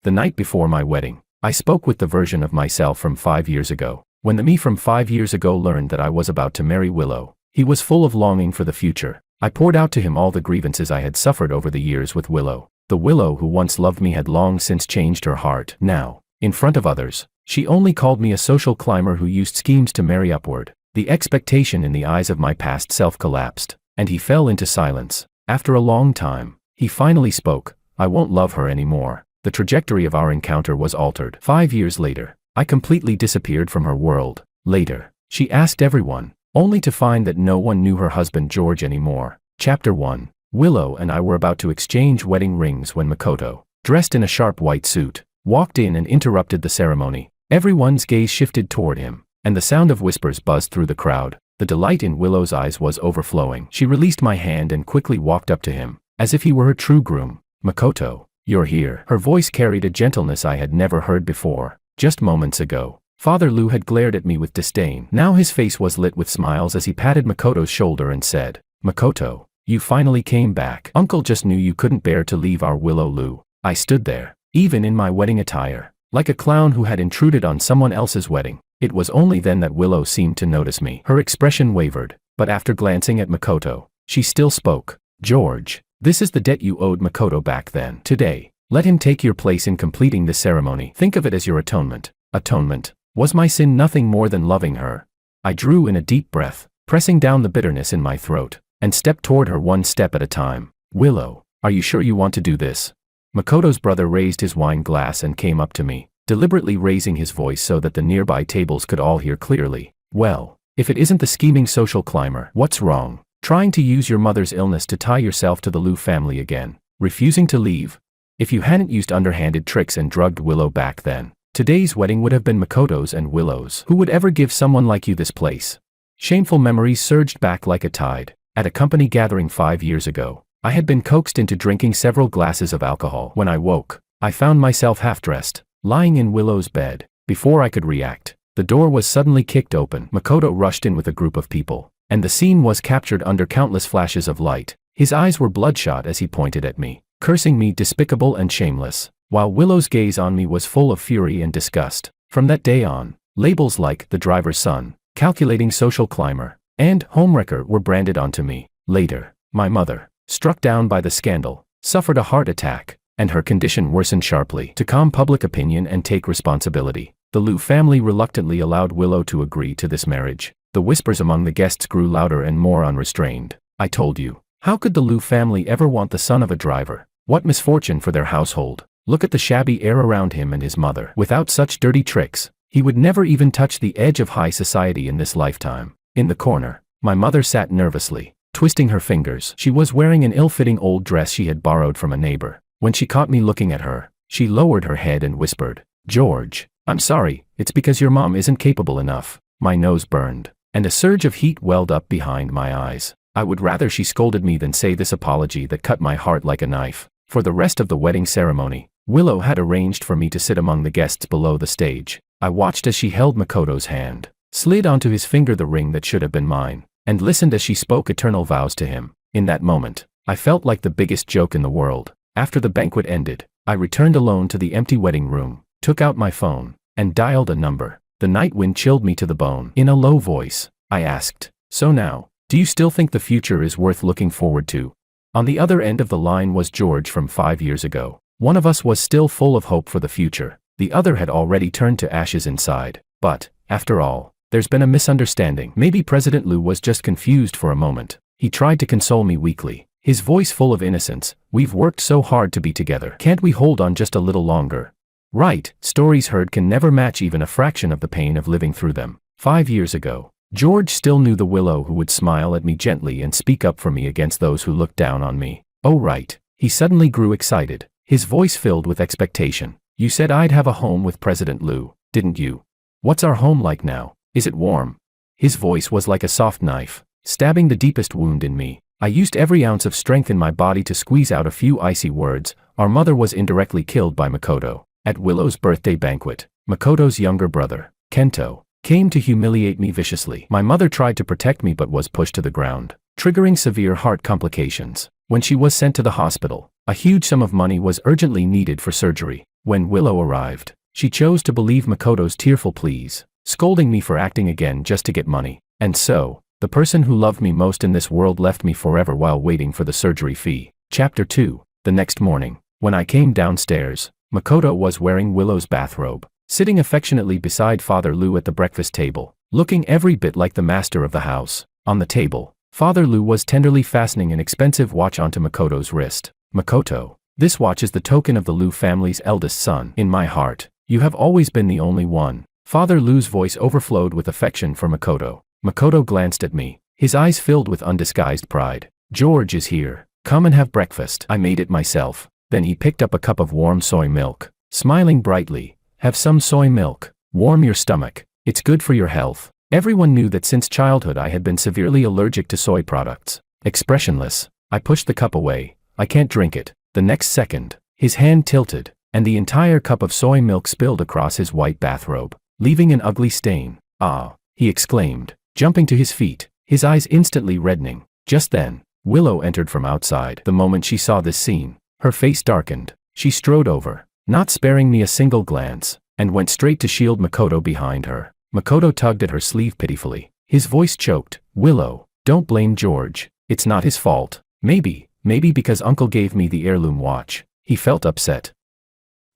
The night before my wedding, I spoke with the version of myself from 5 years ago. When the me from 5 years ago learned that I was about to marry Willow, he was full of longing for the future. I poured out to him all the grievances I had suffered over the years with Willow. The Willow who once loved me had long since changed her heart. Now, in front of others, she only called me a social climber who used schemes to marry upward. The expectation in the eyes of my past self collapsed, and he fell into silence. After a long time, he finally spoke. I won't love her anymore. The trajectory of our encounter was altered. 5 years later, I completely disappeared from her world. Later, she asked everyone, only to find that no one knew her husband George anymore. Chapter 1. Willow and I were about to exchange wedding rings when Makoto, dressed in a sharp white suit, walked in and interrupted the ceremony. Everyone's gaze shifted toward him, and the sound of whispers buzzed through the crowd. The delight in Willow's eyes was overflowing. She released my hand and quickly walked up to him, as if he were her true groom. Makoto, you're here. Her voice carried a gentleness I had never heard before. Just moments ago, Father Lu had glared at me with disdain. Now his face was lit with smiles as he patted Makoto's shoulder and said, Makoto, you finally came back. Uncle just knew you couldn't bear to leave our Willow Lu. I stood there, even in my wedding attire, like a clown who had intruded on someone else's wedding. It was only then that Willow seemed to notice me. Her expression wavered, but after glancing at Makoto, she still spoke. George, this is the debt you owed Makoto back then. Today, let him take your place in completing this ceremony. Think of it as your atonement. Atonement. Was my sin nothing more than loving her? I drew in a deep breath, pressing down the bitterness in my throat, and stepped toward her one step at a time. Willow, are you sure you want to do this? Makoto's brother raised his wine glass and came up to me, deliberately raising his voice so that the nearby tables could all hear clearly. Well, if it isn't the scheming social climber, what's wrong? Trying to use your mother's illness to tie yourself to the Lu family again, refusing to leave? If you hadn't used underhanded tricks and drugged Willow back then, today's wedding would have been Makoto's and Willow's. Who would ever give someone like you this place? Shameful memories surged back like a tide. At a company gathering 5 years ago, I had been coaxed into drinking several glasses of alcohol. When I woke, I found myself half-dressed, lying in Willow's bed. Before I could react, the door was suddenly kicked open. Makoto rushed in with a group of people, and the scene was captured under countless flashes of light. His eyes were bloodshot as he pointed at me, cursing me despicable and shameless, while Willow's gaze on me was full of fury and disgust. From that day on, labels like the driver's son, calculating social climber, and homewrecker were branded onto me. Later, my mother, struck down by the scandal, suffered a heart attack, and her condition worsened sharply. To calm public opinion and take responsibility, the Lu family reluctantly allowed Willow to agree to this marriage. The whispers among the guests grew louder and more unrestrained. I told you, how could the Lu family ever want the son of a driver? What misfortune for their household. Look at the shabby air around him and his mother. Without such dirty tricks, he would never even touch the edge of high society in this lifetime. In the corner, my mother sat nervously, twisting her fingers. She was wearing an ill-fitting old dress she had borrowed from a neighbor. When she caught me looking at her, she lowered her head and whispered, George, I'm sorry, it's because your mom isn't capable enough. My nose burned, and a surge of heat welled up behind my eyes. I would rather she scolded me than say this apology that cut my heart like a knife. For the rest of the wedding ceremony, Willow had arranged for me to sit among the guests below the stage. I watched as she held Makoto's hand, slid onto his finger the ring that should have been mine, and listened as she spoke eternal vows to him. In that moment, I felt like the biggest joke in the world. After the banquet ended, I returned alone to the empty wedding room, took out my phone, and dialed a number. The night wind chilled me to the bone. In a low voice, I asked, so now, do you still think the future is worth looking forward to? On the other end of the line was George from 5 years ago. One of us was still full of hope for the future. The other had already turned to ashes inside. But, after all, there's been a misunderstanding. Maybe President Lu was just confused for a moment. He tried to console me weakly, his voice full of innocence. We've worked so hard to be together. Can't we hold on just a little longer? Right, stories heard can never match even a fraction of the pain of living through them. 5 years ago, George still knew the Willow who would smile at me gently and speak up for me against those who looked down on me. Oh right, he suddenly grew excited, his voice filled with expectation. You said I'd have a home with President Lu, didn't you? What's our home like now? Is it warm? His voice was like a soft knife, stabbing the deepest wound in me. I used every ounce of strength in my body to squeeze out a few icy words. Our mother was indirectly killed by Makoto. At Willow's birthday banquet, Makoto's younger brother, Kento, came to humiliate me viciously. My mother tried to protect me but was pushed to the ground, triggering severe heart complications. When she was sent to the hospital, a huge sum of money was urgently needed for surgery. When Willow arrived, she chose to believe Makoto's tearful pleas, scolding me for acting again just to get money. And so, the person who loved me most in this world left me forever while waiting for the surgery fee. Chapter 2. The next morning, when I came downstairs, Makoto was wearing Willow's bathrobe, sitting affectionately beside Father Lu at the breakfast table, looking every bit like the master of the house. On the table, Father Lu was tenderly fastening an expensive watch onto Makoto's wrist. Makoto, this watch is the token of the Lu family's eldest son. In my heart, you have always been the only one. Father Lu's voice overflowed with affection for Makoto. Makoto glanced at me, his eyes filled with undisguised pride. George is here. Come and have breakfast. I made it myself. Then he picked up a cup of warm soy milk, smiling brightly. Have some soy milk. Warm your stomach. It's good for your health. Everyone knew that since childhood I had been severely allergic to soy products. Expressionless, I pushed the cup away. I can't drink it. The next second, his hand tilted, and the entire cup of soy milk spilled across his white bathrobe, leaving an ugly stain. Ah, he exclaimed, jumping to his feet, his eyes instantly reddening. Just then, Willow entered from outside. The moment she saw this scene, her face darkened. She strode over, not sparing me a single glance, and went straight to shield Makoto behind her. Makoto tugged at her sleeve pitifully. His voice choked. Willow, don't blame George. It's not his fault. Maybe because Uncle gave me the heirloom watch. He felt upset.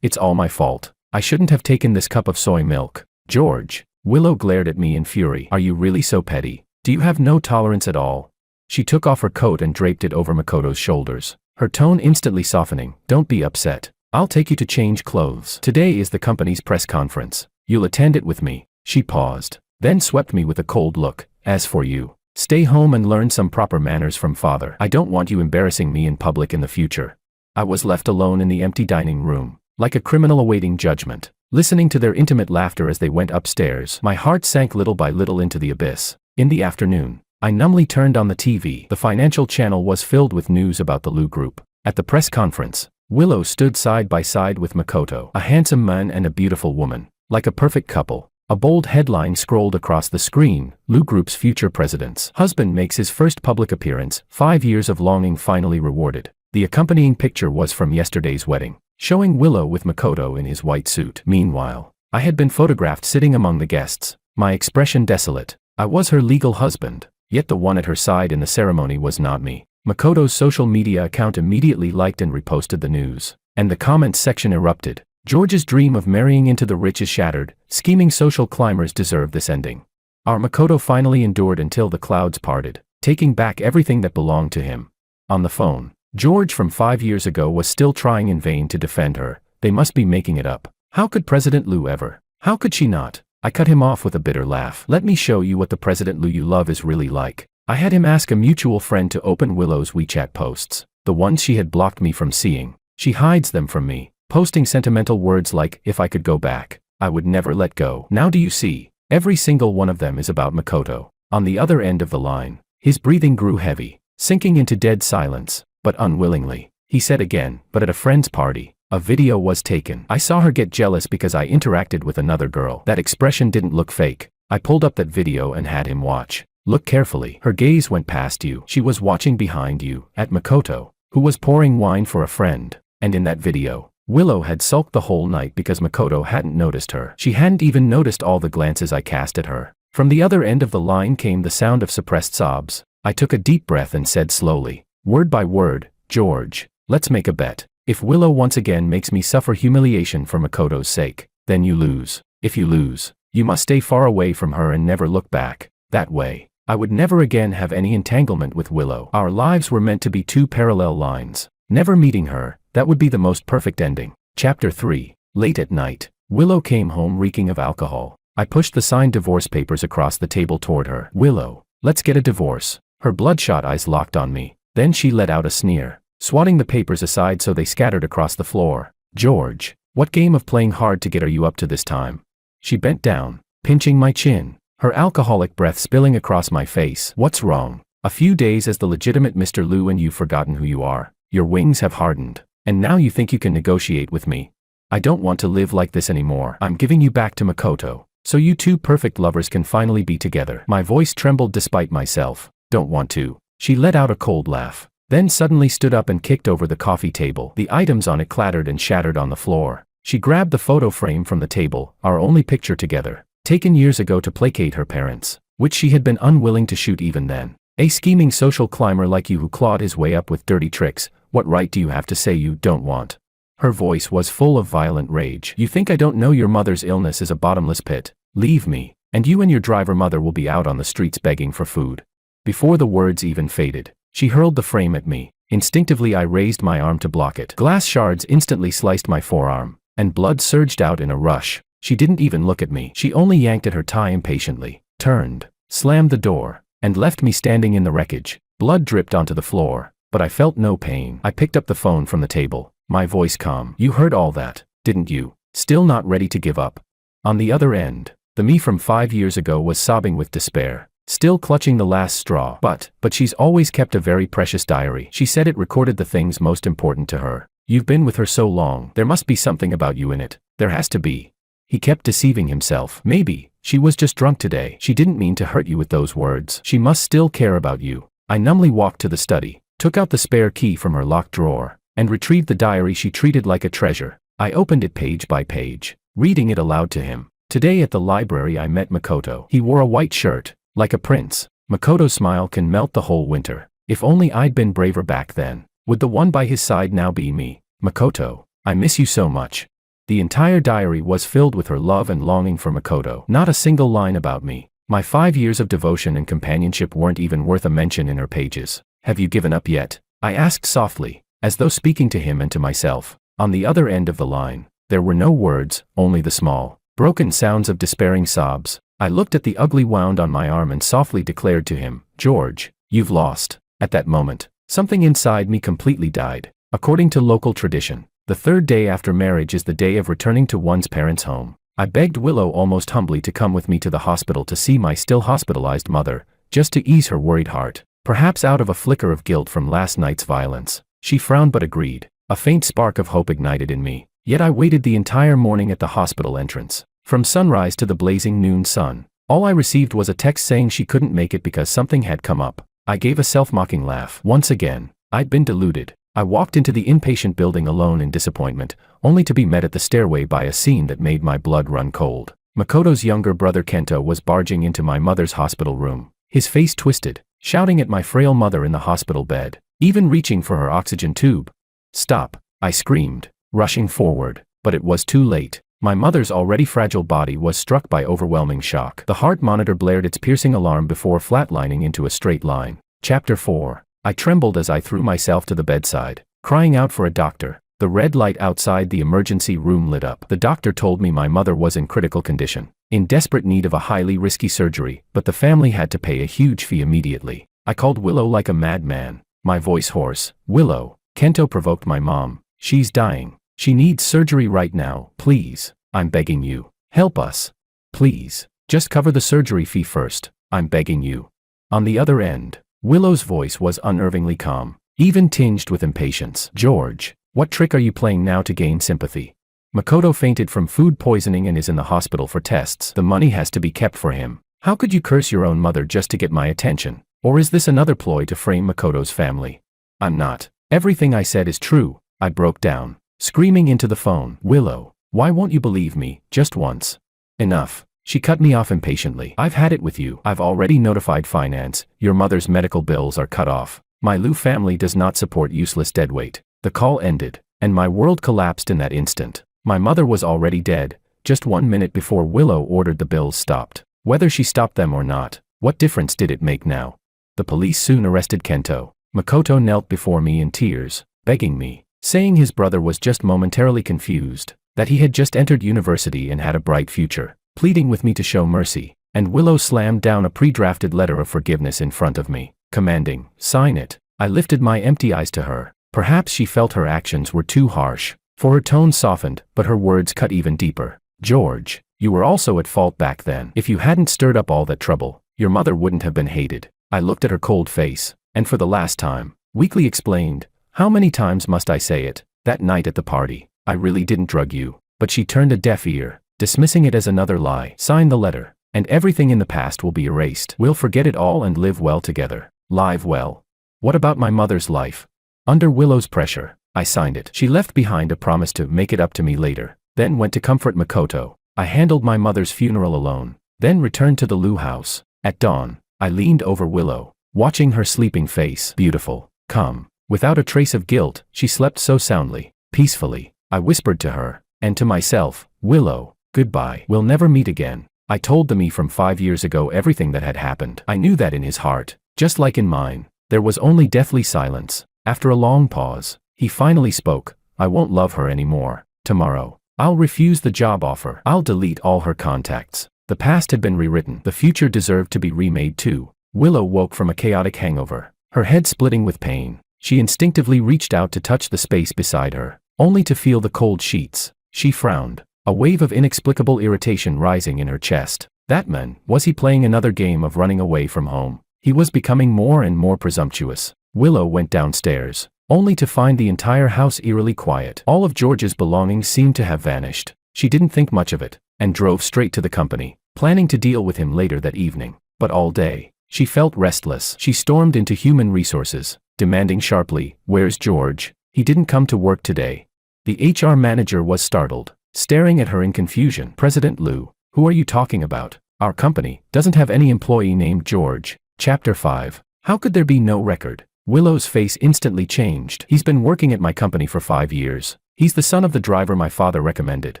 It's all my fault. I shouldn't have taken this cup of soy milk. George. Willow glared at me in fury. Are you really so petty? Do you have no tolerance at all? She took off her coat and draped it over Makoto's shoulders, her tone instantly softening. Don't be upset. I'll take you to change clothes. Today is the company's press conference. You'll attend it with me. She paused, then swept me with a cold look. As for you, stay home and learn some proper manners from father. I don't want you embarrassing me in public in the future. I was left alone in the empty dining room, like a criminal awaiting judgment, listening to their intimate laughter as they went upstairs. My heart sank little by little into the abyss. In the afternoon, I numbly turned on the TV. The financial channel was filled with news about the Lu Group. At the press conference, Willow stood side by side with Makoto, a handsome man and a beautiful woman, like a perfect couple. A bold headline scrolled across the screen. Lu Group's future president's husband makes his first public appearance. 5 years of longing finally rewarded. The accompanying picture was from yesterday's wedding, showing Willow with Makoto in his white suit. Meanwhile, I had been photographed sitting among the guests, my expression desolate. I was her legal husband, yet the one at her side in the ceremony was not me. Makoto's social media account immediately liked and reposted the news, and the comments section erupted. George's dream of marrying into the rich is shattered. Scheming social climbers deserve this ending. Our Makoto finally endured until the clouds parted, taking back everything that belonged to him. On the phone, George from 5 years ago was still trying in vain to defend her. They must be making it up. How could President Lu ever? How could she not? I cut him off with a bitter laugh. Let me show you what the President Lu you love is really like. I had him ask a mutual friend to open Willow's WeChat posts, the ones she had blocked me from seeing. She hides them from me, posting sentimental words like, if I could go back, I would never let go. Now do you see? Every single one of them is about Makoto. On the other end of the line, his breathing grew heavy, sinking into dead silence, but unwillingly. He said again, but at a friend's party, a video was taken. I saw her get jealous because I interacted with another girl. That expression didn't look fake. I pulled up that video and had him watch. Look carefully. Her gaze went past you. She was watching behind you, at Makoto, who was pouring wine for a friend. And in that video, Willow had sulked the whole night because Makoto hadn't noticed her. She hadn't even noticed all the glances I cast at her. From the other end of the line came the sound of suppressed sobs. I took a deep breath and said slowly, word by word, George, let's make a bet. If Willow once again makes me suffer humiliation for Makoto's sake, then you lose. If you lose, you must stay far away from her and never look back. That way, I would never again have any entanglement with Willow. Our lives were meant to be two parallel lines. Never meeting her, that would be the most perfect ending. Chapter 3. Late at night, Willow came home reeking of alcohol. I pushed the signed divorce papers across the table toward her. Willow, let's get a divorce. Her bloodshot eyes locked on me. Then she let out a sneer, swatting the papers aside so they scattered across the floor. George, what game of playing hard to get are you up to this time? She bent down, pinching my chin, her alcoholic breath spilling across my face. What's wrong? A few days as the legitimate Mr. Lu and you've forgotten who you are. Your wings have hardened, and now you think you can negotiate with me. I don't want to live like this anymore. I'm giving you back to Makoto, so you two perfect lovers can finally be together. My voice trembled despite myself. Don't want to. She let out a cold laugh, then suddenly stood up and kicked over the coffee table. The items on it clattered and shattered on the floor. She grabbed the photo frame from the table, our only picture together, taken years ago to placate her parents, which she had been unwilling to shoot even then. A scheming social climber like you who clawed his way up with dirty tricks, what right do you have to say you don't want? Her voice was full of violent rage. You think I don't know your mother's illness is a bottomless pit? Leave me, and you and your driver mother will be out on the streets begging for food. Before the words even faded, she hurled the frame at me. Instinctively I raised my arm to block it. Glass shards instantly sliced my forearm, and blood surged out in a rush. She didn't even look at me. She only yanked at her tie impatiently, turned, slammed the door, and left me standing in the wreckage. Blood dripped onto the floor, but I felt no pain. I picked up the phone from the table, my voice calm. You heard all that, didn't you? Still not ready to give up. On the other end, the me from 5 years ago was sobbing with despair, still clutching the last straw. But she's always kept a very precious diary. She said it recorded the things most important to her. You've been with her so long, there must be something about you in it. There has to be. He kept deceiving himself. Maybe she was just drunk today. She didn't mean to hurt you with those words. She must still care about you. I numbly walked to the study, took out the spare key from her locked drawer, and retrieved the diary she treated like a treasure. I opened it page by page, reading it aloud to him. Today at the library I met Makoto. He wore a white shirt, like a prince. Makoto's smile can melt the whole winter. If only I'd been braver back then. Would the one by his side now be me? Makoto, I miss you so much. The entire diary was filled with her love and longing for Makoto. Not a single line about me. My 5 years of devotion and companionship weren't even worth a mention in her pages. Have you given up yet? I asked softly, as though speaking to him and to myself. On the other end of the line, there were no words, only the small, broken sounds of despairing sobs. I looked at the ugly wound on my arm and softly declared to him, George, you've lost. At that moment, something inside me completely died. According to local tradition, the third day after marriage is the day of returning to one's parents' home. I begged Willow almost humbly to come with me to the hospital to see my still hospitalized mother, just to ease her worried heart. Perhaps out of a flicker of guilt from last night's violence, she frowned but agreed. A faint spark of hope ignited in me. Yet I waited the entire morning at the hospital entrance. From sunrise to the blazing noon sun, all I received was a text saying she couldn't make it because something had come up. I gave a self-mocking laugh. Once again, I'd been deluded. I walked into the inpatient building alone in disappointment, only to be met at the stairway by a scene that made my blood run cold. Makoto's younger brother Kento was barging into my mother's hospital room, his face twisted, shouting at my frail mother in the hospital bed, even reaching for her oxygen tube. Stop, I screamed, rushing forward, but it was too late. My mother's already fragile body was struck by overwhelming shock. The heart monitor blared its piercing alarm before flatlining into a straight line. Chapter 4. I trembled as I threw myself to the bedside, crying out for a doctor. The red light outside the emergency room lit up. The doctor told me my mother was in critical condition, in desperate need of a highly risky surgery, but the family had to pay a huge fee immediately. I called Willow like a madman, my voice hoarse. Willow, Kento provoked my mom. She's dying. She needs surgery right now. Please, I'm begging you. Help us. Please, just cover the surgery fee first. I'm begging you. On the other end, Willow's voice was unnervingly calm, even tinged with impatience. George, what trick are you playing now to gain sympathy? Makoto fainted from food poisoning and is in the hospital for tests. The money has to be kept for him. How could you curse your own mother just to get my attention? Or is this another ploy to frame Makoto's family? I'm not. Everything I said is true. I broke down, screaming into the phone. Willow, why won't you believe me, just once? Enough. She cut me off impatiently. I've had it with you. I've already notified finance. Your mother's medical bills are cut off. My Liu family does not support useless deadweight. The call ended, and my world collapsed in that instant. My mother was already dead, just 1 minute before Willow ordered the bills stopped. Whether she stopped them or not, what difference did it make now? The police soon arrested Kento. Makoto knelt before me in tears, begging me, saying his brother was just momentarily confused, that he had just entered university and had a bright future, pleading with me to show mercy. And Willow slammed down a pre-drafted letter of forgiveness in front of me, commanding, sign it. I lifted my empty eyes to her. Perhaps she felt her actions were too harsh, for her tone softened, but her words cut even deeper. George, you were also at fault back then. If you hadn't stirred up all that trouble, your mother wouldn't have been hated. I looked at her cold face, and for the last time, weakly explained, how many times must I say it? That night at the party, I really didn't drug you. But she turned a deaf ear, dismissing it as another lie. Sign the letter, and everything in the past will be erased. We'll forget it all and live well together. Live well. What about my mother's life? Under Willow's pressure, I signed it. She left behind a promise to make it up to me later. then went to comfort Makoto. I handled my mother's funeral alone, then returned to the Lu house. At dawn, I leaned over Willow, watching her sleeping face. Beautiful, calm, without a trace of guilt, she slept so soundly, peacefully. I whispered to her, and to myself, Willow, goodbye. We'll never meet again. I told the me from 5 years ago everything that had happened. I knew that in his heart, just like in mine, there was only deathly silence. After a long pause, he finally spoke. I won't love her anymore. Tomorrow, I'll refuse the job offer. I'll delete all her contacts. The past had been rewritten. The future deserved to be remade too. Willow woke from a chaotic hangover, her head splitting with pain. She instinctively reached out to touch the space beside her, only to feel the cold sheets. She frowned, a wave of inexplicable irritation rising in her chest. That man, was he playing another game of running away from home? He was becoming more and more presumptuous. Willow went downstairs, only to find the entire house eerily quiet. All of George's belongings seemed to have vanished. She didn't think much of it, and drove straight to the company, planning to deal with him later that evening. But all day, she felt restless. She stormed into human resources, demanding sharply, "Where's George? He didn't come to work today." The HR manager was startled, staring at her in confusion. "President Lu, who are you talking about? Our company doesn't have any employee named George." Chapter 5. How could there be no record? Willow's face instantly changed. "He's been working at my company for 5 years. He's the son of the driver my father recommended."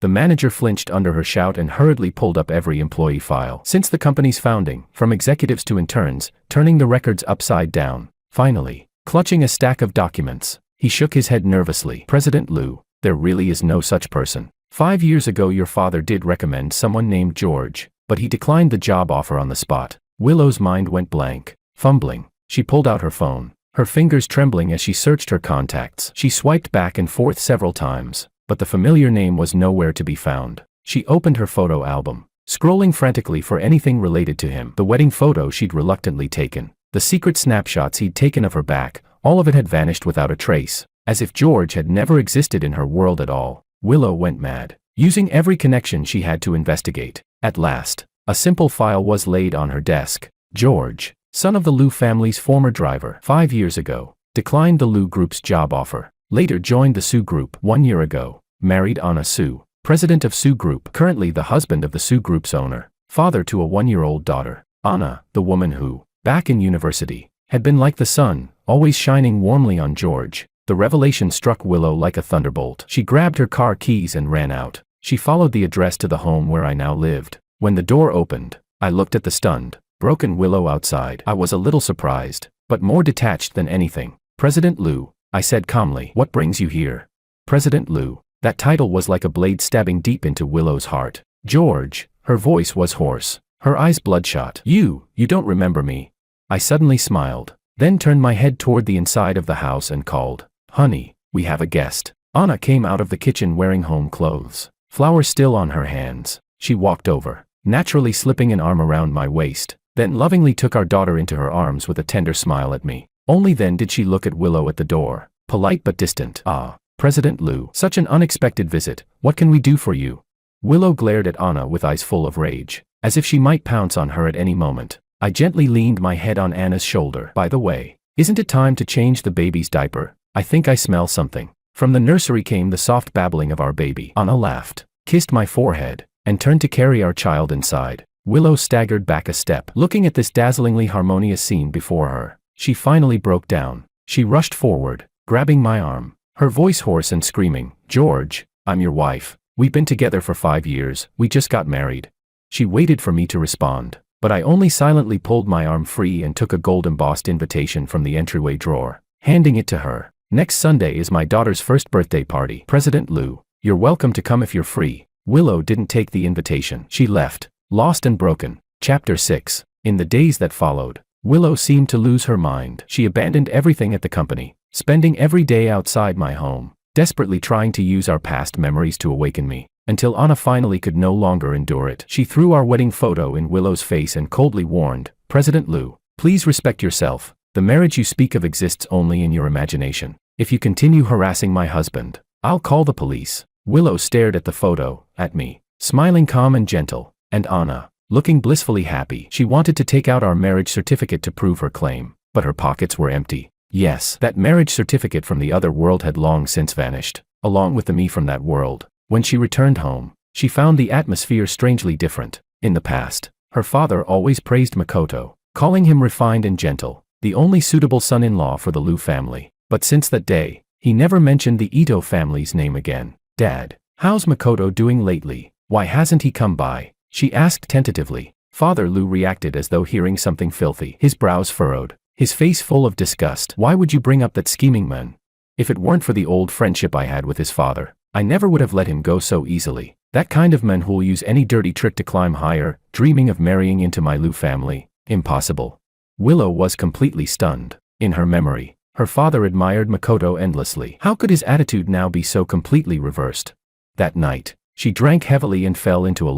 The manager flinched under her shout and hurriedly pulled up every employee file since the company's founding, from executives to interns, turning the records upside down. Finally, clutching a stack of documents, he shook his head nervously. "President Lu, there really is no such person. 5 years ago your father did recommend someone named George, but he declined the job offer on the spot." Willow's mind went blank. Fumbling, she pulled out her phone, her fingers trembling as she searched her contacts. She swiped back and forth several times, but the familiar name was nowhere to be found. She opened her photo album, scrolling frantically for anything related to him. The wedding photo she'd reluctantly taken, the secret snapshots he'd taken of her back, all of it had vanished without a trace, as if George had never existed in her world at all. Willow went mad, using every connection she had to investigate. At last, a simple file was laid on her desk. George, son of the Lu family's former driver, 5 years ago, declined the Lu Group's job offer. Later joined the Su Group 1 year ago. Married Anna Su, president of Su Group, currently the husband of the Su Group's owner. Father to a 1-year-old daughter. Anna, the woman who, back in university, had been like the sun, always shining warmly on George. The revelation struck Willow like a thunderbolt. She grabbed her car keys and ran out. She followed the address to the home where I now lived. When the door opened, I looked at the stunned, broken Willow outside. I was a little surprised, but more detached than anything. "President Lu," I said calmly. "What brings you here?" President Lu. That title was like a blade stabbing deep into Willow's heart. "George," her voice was hoarse, her eyes bloodshot. You don't remember me." I suddenly smiled, then turned my head toward the inside of the house and called, "Honey, we have a guest." Anna came out of the kitchen wearing home clothes, flowers still on her hands. She walked over, naturally slipping an arm around my waist, then lovingly took our daughter into her arms with a tender smile at me. Only then did she look at Willow at the door, polite but distant. "Ah, President Lu, such an unexpected visit. What can we do for you?" Willow glared at Anna with eyes full of rage, as if she might pounce on her at any moment. I gently leaned my head on Anna's shoulder. "By the way, isn't it time to change the baby's diaper? I think I smell something." From the nursery came the soft babbling of our baby. Anna laughed, kissed my forehead, and turned to carry our child inside. Willow staggered back a step, looking at this dazzlingly harmonious scene before her. She finally broke down. She rushed forward, grabbing my arm, her voice hoarse and screaming, "George, I'm your wife. We've been together for 5 years, we just got married." She waited for me to respond, but I only silently pulled my arm free and took a gold-embossed invitation from the entryway drawer, handing it to her. "Next Sunday is my daughter's first birthday party. President Lu, you're welcome to come if you're free." Willow didn't take the invitation. She left, lost and broken. Chapter 6. In the days that followed, Willow seemed to lose her mind. She abandoned everything at the company, spending every day outside my home, desperately trying to use our past memories to awaken me, until Anna finally could no longer endure it. She threw our wedding photo in Willow's face and coldly warned, "President Lu, please respect yourself. The marriage you speak of exists only in your imagination. If you continue harassing my husband, I'll call the police." Willow stared at the photo, at me, smiling calm and gentle, and Anna, looking blissfully happy. She wanted to take out our marriage certificate to prove her claim, but her pockets were empty. Yes, that marriage certificate from the other world had long since vanished, along with the me from that world. When she returned home, she found the atmosphere strangely different. In the past, her father always praised Makoto, calling him refined and gentle, the only suitable son-in-law for the Liu family. But since that day, he never mentioned the Ito family's name again. "Dad, how's Makoto doing lately? Why hasn't he come by?" she asked tentatively. Father Liu reacted as though hearing something filthy. His brows furrowed, his face full of disgust. "Why would you bring up that scheming man? If it weren't for the old friendship I had with his father, I never would have let him go so easily. That kind of man who'll use any dirty trick to climb higher, dreaming of marrying into my Liu family. Impossible." Willow was completely stunned. In her memory, her father admired Makoto endlessly. How could his attitude now be so completely reversed? That night, she drank heavily and fell into a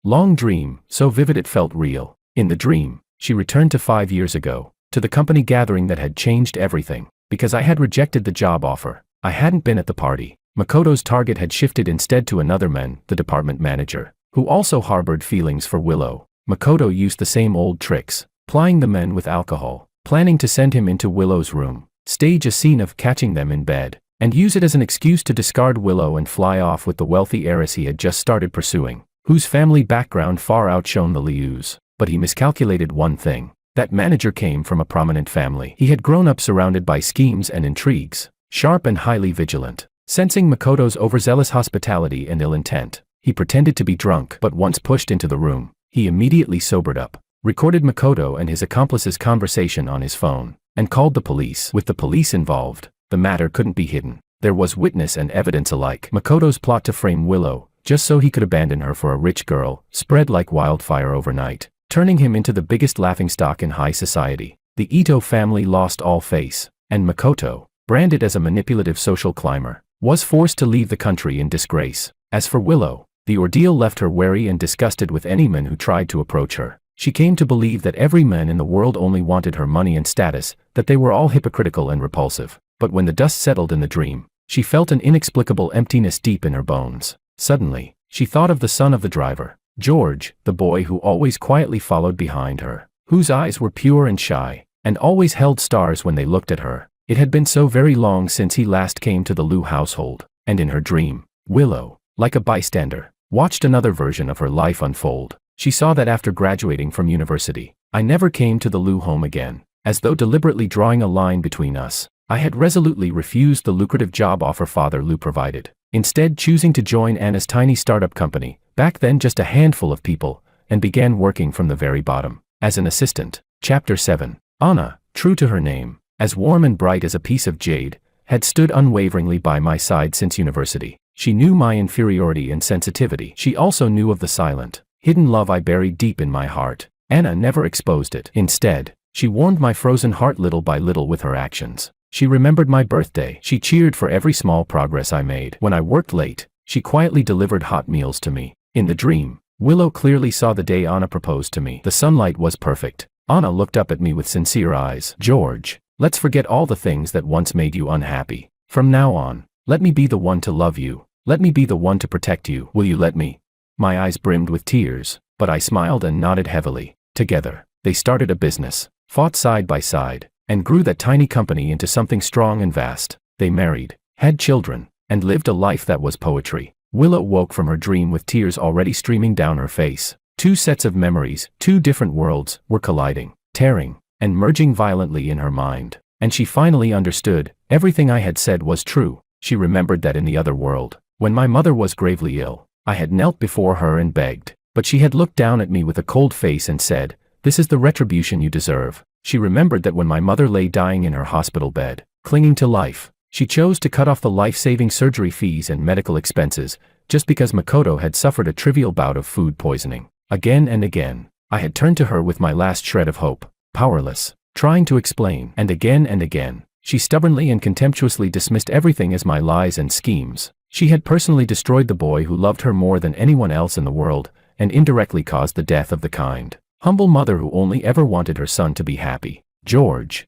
long dream, so vivid it felt real. In the dream, she returned to 5 years ago, to the company gathering that had changed everything. Because I had rejected the job offer, I hadn't been at the party. Makoto's target had shifted instead to another man, the department manager, who also harbored feelings for Willow. Makoto used the same old tricks, plying the men with alcohol, planning to send him into Willow's room, stage a scene of catching them in bed, and use it as an excuse to discard Willow and fly off with the wealthy heiress he had just started pursuing, whose family background far outshone the Liu's. But he miscalculated one thing. That manager came from a prominent family. He had grown up surrounded by schemes and intrigues, sharp and highly vigilant. Sensing Makoto's overzealous hospitality and ill intent, he pretended to be drunk, but once pushed into the room, he immediately sobered up, recorded Makoto and his accomplice's conversation on his phone, and called the police. With the police involved, the matter couldn't be hidden. There was witness and evidence alike. Makoto's plot to frame Willow, just so he could abandon her for a rich girl, spread like wildfire overnight, turning him into the biggest laughingstock in high society. The Ito family lost all face, and Makoto, branded as a manipulative social climber, was forced to leave the country in disgrace. As for Willow, the ordeal left her wary and disgusted with any man who tried to approach her. She came to believe that every man in the world only wanted her money and status, that they were all hypocritical and repulsive. But when the dust settled in the dream, she felt an inexplicable emptiness deep in her bones. Suddenly, she thought of the son of the driver, George, the boy who always quietly followed behind her, whose eyes were pure and shy, and always held stars when they looked at her. It had been so very long since he last came to the Liu household, and in her dream, Willow, like a bystander, watched another version of her life unfold. She saw that after graduating from university, I never came to the Liu home again. As though deliberately drawing a line between us, I had resolutely refused the lucrative job offer Father Liu provided, instead choosing to join Anna's tiny startup company, back then just a handful of people, and began working from the very bottom, as an assistant. Chapter 7. Anna, true to her name, as warm and bright as a piece of jade, had stood unwaveringly by my side since university. She knew my inferiority and sensitivity. She also knew of the silent, hidden love I buried deep in my heart. Anna never exposed it. Instead, she warmed my frozen heart little by little with her actions. She remembered my birthday. She cheered for every small progress I made. When I worked late, she quietly delivered hot meals to me. In the dream, Willow clearly saw the day Anna proposed to me. The sunlight was perfect. Anna looked up at me with sincere eyes. "George, let's forget all the things that once made you unhappy. From now on, let me be the one to love you. Let me be the one to protect you. Will you let me?" My eyes brimmed with tears, but I smiled and nodded heavily. Together, they started a business, fought side by side, and grew that tiny company into something strong and vast. They married, had children, and lived a life that was poetry. Willow woke from her dream with tears already streaming down her face. Two sets of memories, two different worlds, were colliding, tearing, and merging violently in her mind. And she finally understood, everything I had said was true. She remembered that in the other world, when my mother was gravely ill, I had knelt before her and begged, but she had looked down at me with a cold face and said, "This is the retribution you deserve." She remembered that when my mother lay dying in her hospital bed, clinging to life, she chose to cut off the life-saving surgery fees and medical expenses, just because Makoto had suffered a trivial bout of food poisoning. Again and again, I had turned to her with my last shred of hope, powerless, trying to explain, and again, she stubbornly and contemptuously dismissed everything as my lies and schemes. She had personally destroyed the boy who loved her more than anyone else in the world, and indirectly caused the death of the kind, humble mother who only ever wanted her son to be happy. "George,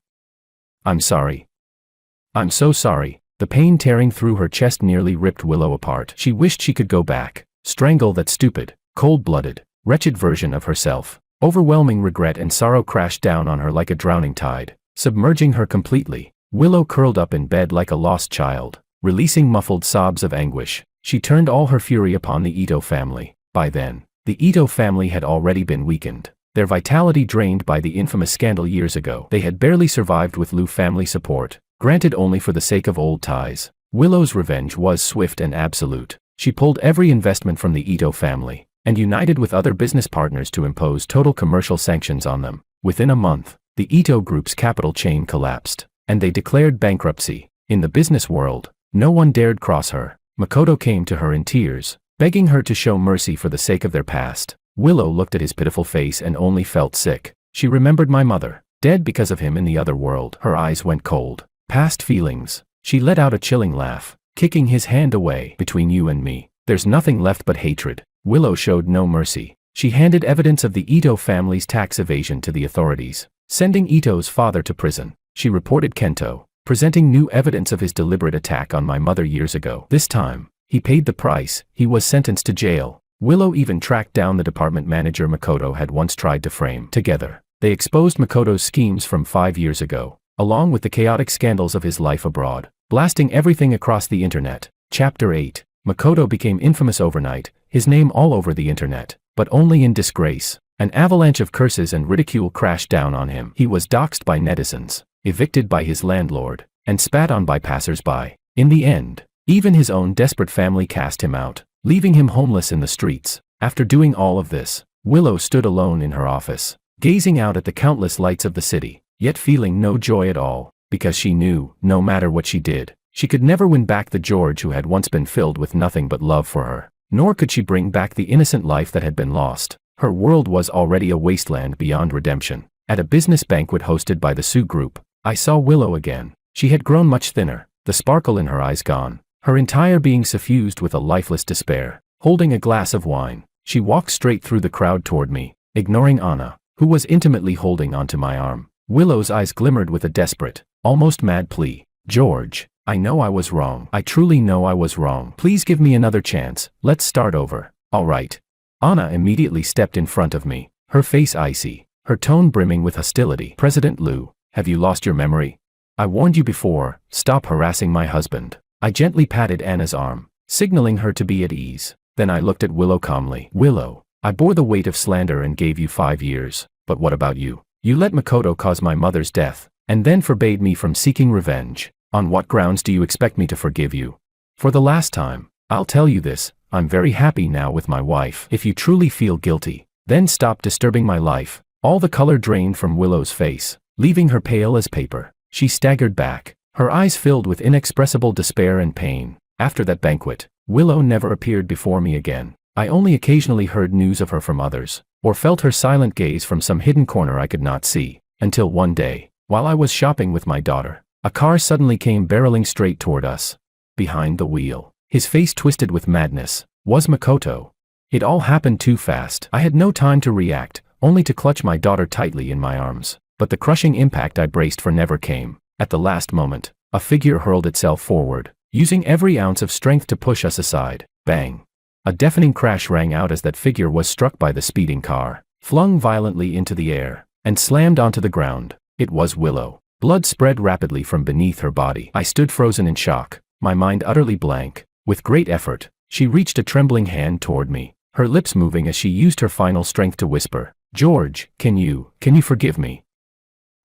I'm sorry. I'm so sorry." The pain tearing through her chest nearly ripped Willow apart. She wished she could go back, strangle that stupid, cold-blooded, wretched version of herself. Overwhelming regret and sorrow crashed down on her like a drowning tide, submerging her completely. Willow curled up in bed like a lost child, Releasing muffled sobs of anguish, she turned all her fury upon the Ito family. By then, the Ito family had already been weakened, their vitality drained by the infamous scandal years ago. They had barely survived with Liu family support, granted only for the sake of old ties. Willow's revenge was swift and absolute. She pulled every investment from the Ito family, and united with other business partners to impose total commercial sanctions on them. Within a month, the Ito Group's capital chain collapsed, and they declared bankruptcy. In the business world, no one dared cross her. Makoto came to her in tears, begging her to show mercy for the sake of their past. Willow looked at his pitiful face and only felt sick. She remembered my mother, dead because of him in the other world. Her eyes went cold. Past feelings. She let out a chilling laugh, kicking his hand away. Between you and me, there's nothing left but hatred. Willow showed no mercy. She handed evidence of the Ito family's tax evasion to the authorities, sending Ito's father to prison. She reported Kento, presenting new evidence of his deliberate attack on my mother years ago. This time, he paid the price. He was sentenced to jail. Willow even tracked down the department manager Makoto had once tried to frame. Together, they exposed Makoto's schemes from 5 years ago, along with the chaotic scandals of his life abroad, blasting everything across the internet. Chapter 8. Makoto became infamous overnight, his name all over the internet, but only in disgrace. An avalanche of curses and ridicule crashed down on him. He was doxxed by netizens, evicted by his landlord, and spat on by passers-by. In the end, even his own desperate family cast him out, leaving him homeless in the streets. After doing all of this, Willow stood alone in her office, gazing out at the countless lights of the city, yet feeling no joy at all, because she knew, no matter what she did, she could never win back the George who had once been filled with nothing but love for her, nor could she bring back the innocent life that had been lost. Her world was already a wasteland beyond redemption. At a business banquet hosted by the Sue Group, I saw Willow again. She had grown much thinner, the sparkle in her eyes gone, her entire being suffused with a lifeless despair. Holding a glass of wine, she walked straight through the crowd toward me, ignoring Anna, who was intimately holding onto my arm. Willow's eyes glimmered with a desperate, almost mad plea. George, I know I was wrong. I truly know I was wrong. Please give me another chance. Let's start over. All right. Anna immediately stepped in front of me, her face icy, her tone brimming with hostility. President Liu, have you lost your memory? I warned you before, stop harassing my husband. I gently patted Anna's arm, signaling her to be at ease. Then I looked at Willow calmly. Willow, I bore the weight of slander and gave you 5 years, but what about you? You let Makoto cause my mother's death, and then forbade me from seeking revenge. On what grounds do you expect me to forgive you? For the last time, I'll tell you this, I'm very happy now with my wife. If you truly feel guilty, then stop disturbing my life. All the color drained from Willow's face, leaving her pale as paper. She staggered back, her eyes filled with inexpressible despair and pain. After that banquet, Willow never appeared before me again. I only occasionally heard news of her from others, or felt her silent gaze from some hidden corner I could not see, until one day, while I was shopping with my daughter, a car suddenly came barreling straight toward us. Behind the wheel, his face twisted with madness, was Makoto. It all happened too fast. I had no time to react, only to clutch my daughter tightly in my arms. But the crushing impact I braced for never came. At the last moment, a figure hurled itself forward, using every ounce of strength to push us aside. Bang! A deafening crash rang out as that figure was struck by the speeding car, flung violently into the air, and slammed onto the ground. It was Willow. Blood spread rapidly from beneath her body. I stood frozen in shock, my mind utterly blank. With great effort, she reached a trembling hand toward me, her lips moving as she used her final strength to whisper, George, can you forgive me?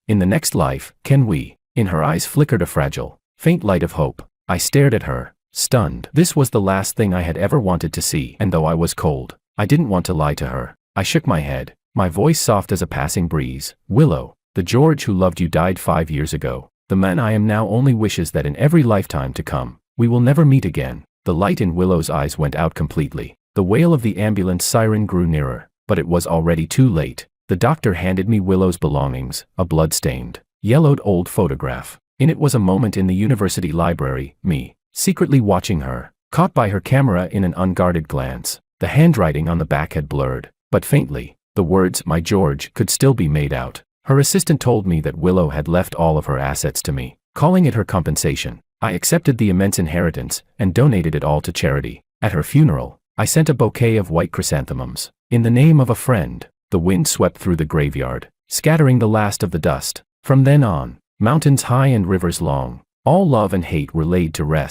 In the next life, can we? In her eyes flickered a fragile, faint light of hope. I stared at her, stunned. This was the last thing I had ever wanted to see, and though I was cold, I didn't want to lie to her. I shook my head, my voice soft as a passing breeze. Willow, the George who loved you died 5 years ago. The man I am now only wishes that in every lifetime to come, we will never meet again. The light in Willow's eyes went out completely. The wail of the ambulance siren grew nearer, but it was already too late. The doctor handed me Willow's belongings, a blood-stained, yellowed old photograph. In it was a moment in the university library, me, secretly watching her, caught by her camera in an unguarded glance. The handwriting on the back had blurred, but faintly, the words, my George, could still be made out. Her assistant told me that Willow had left all of her assets to me, calling it her compensation. I accepted the immense inheritance and donated it all to charity. At her funeral, I sent a bouquet of white chrysanthemums. In the name of a friend, the wind swept through the graveyard, scattering the last of the dust. From then on, mountains high and rivers long, all love and hate were laid to rest.